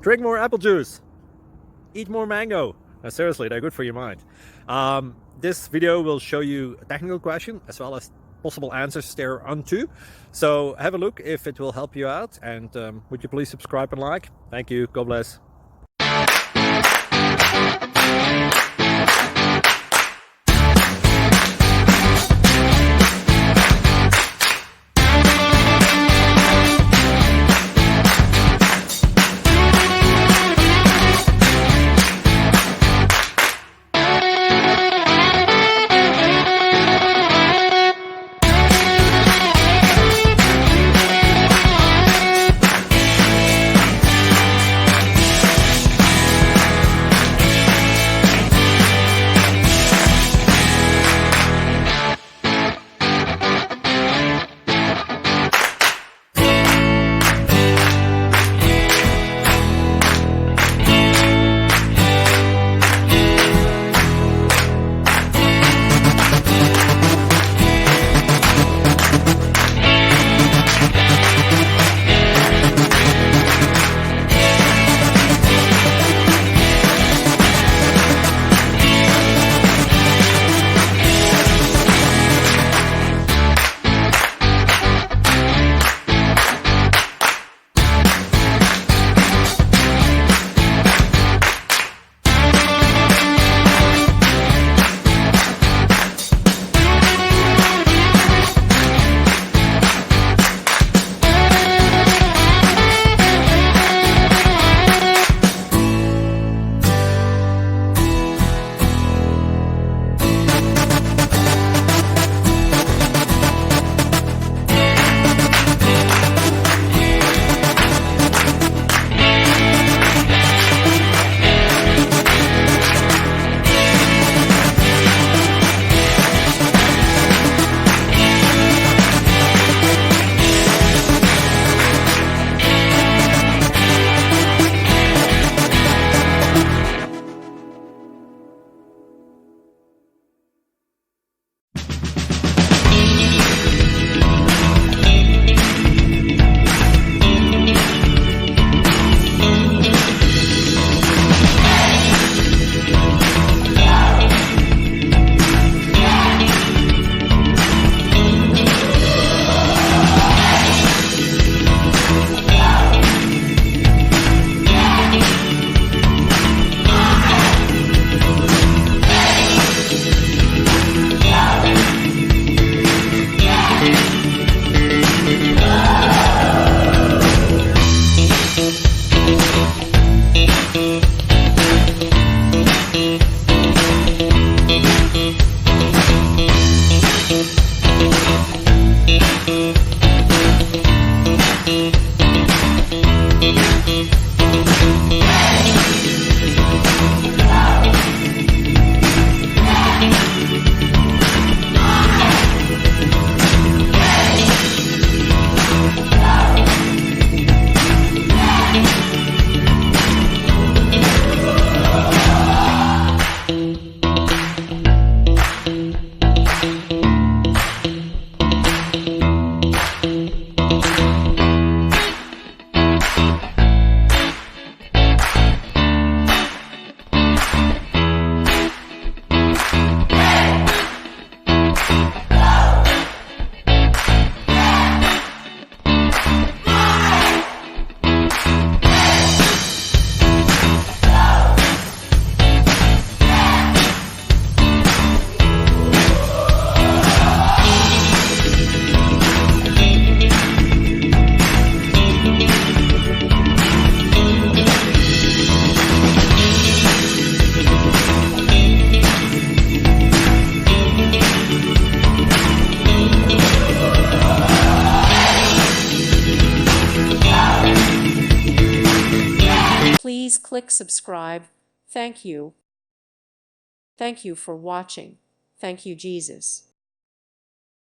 Drink more apple juice. Eat more mango. Seriously, they're good for your mind. This video will show you a technical question as well as possible answers thereunto. So have a look if it will help you out, and would you please subscribe and like? Thank you. God bless. Please click subscribe. Thank you. Thank you for watching. Thank you, Jesus.